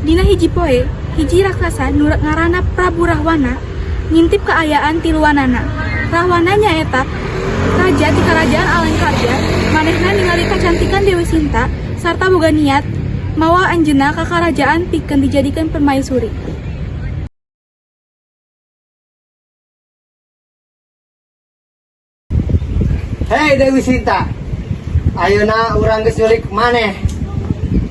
Dina hiji poe, hiji raksasa nu ngaranna Prabu Rahwana ngintip keayaan tiluanana. Rahwana nyaeta raja di kerajaan Alengkarja, manehna ningali kacantikan Dewi Sinta sarta boga niat mawa anjeunna ka karajaan pikeun dijadikan permaisuri. Hei Dewi Sinta, ayeuna urang geus nyulik maneh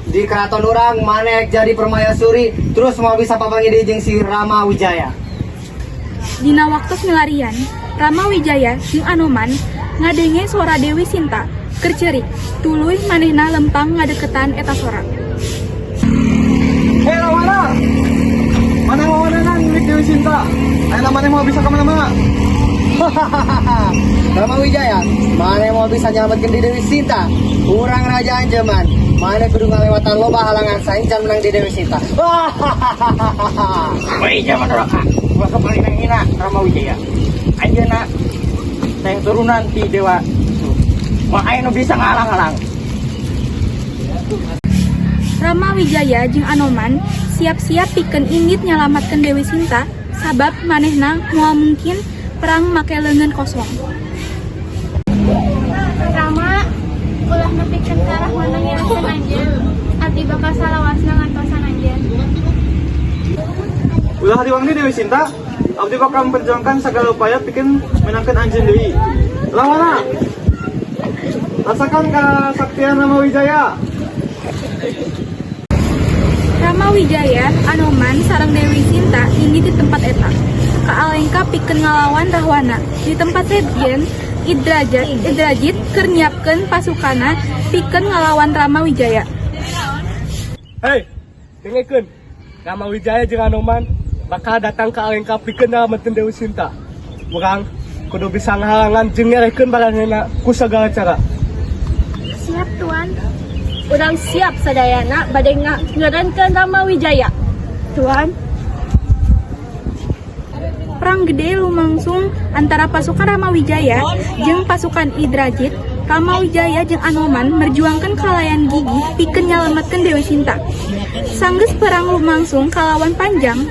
di keraton urang, maneh jadi permaisuri terus mau bisa papangidi jeung si Rama Wijaya. Dina waktu milarian, Rama Wijaya jeung Anoman ngadenge suara Dewi Sinta keur ceurik, tuluy manehna lempang ngadeketan eta sora. Hei Rawana, mana wawanan milik Dewi Sinta? Ayeuna maneh mau bisa kemana-mana? Rama Wijaya, maneh mau bisa nyelametkeun di Dewi Sinta? Urang raja anjeman, maneh kudu ngalewatan loba halangan saencan menang di Dewi Sinta. Wijaya Mandoraka, gua kepalingan hina Rama Wijaya. Anjeunna teh turunan ti dewa. Makanya nu bisa ngalang-halang. Rama Wijaya jeung Anoman siap-siap pikeun ingit nyalamatkeun Dewi Sinta sabab manehna moal mungkin perang make leungeun kosong. Rama ulah nepikeun ka arah mana ngirakeun anjeun, abdi bakal salawasna ngantosan anjeun. Ulah diwangdi Dewi Sinta, abdi bakal memperjuangkan segala upaya pikeun menangkeun anjeun deui. Rawana, rasakan kesaktian Rama Wijaya. Rama Wijaya, Anoman sareng Dewi Sinta inggit di tempat eta. Kaalengka pikeun ngalawan Rahwana. Di tempat sejen Idrajit keur nyiapkeun pasukana pikeun ngalawan Rama Wijaya. Hei, dengekeun. Rama Wijaya jeung Anoman bakal datang ke Alengka pikeun nyalametkeun Dewi Sinta. Urang kudu bisa ngahalangan jeung ngerekeun baranana ku sagala cara. Siap Tuan. Urang siap sadayana bade ngeureunkeun Rama Wijaya. Tuan. Perang gede lumangsung antara pasukan Rama Wijaya jeung pasukan Idrajit. Rama Wijaya jeung Anoman merjuangkeun kalayan gigih pikeun nyalametkeun Dewi Sinta. Sanggeus perang lumangsung kalawan panjang,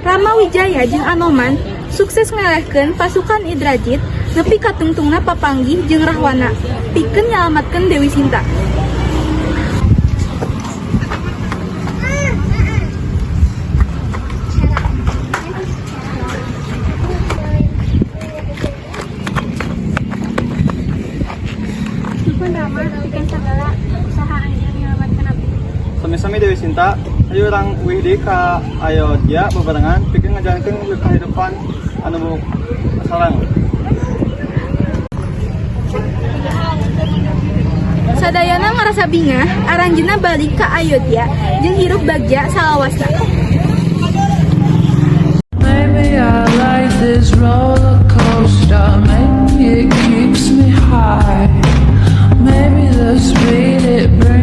Rama Wijaya jeung Anoman sukses ngalehkeun pasukan Idrajit nepi ka tungtungna papanggih jeung Rahwana pikeun nyalametkeun Dewi Sinta. Sami-sami Dewi Sinta, ayo urang wihdi ka Ayodhya bebarengan pikeun ngajalankeun kehidupan anu sareng. Sadayana ngarasa bingah, aranjeunna balik ka Ayodhya jeung hirup bagja salawasna. Maybe I like this roller coaster, maybe it keeps me high, maybe the speed it brings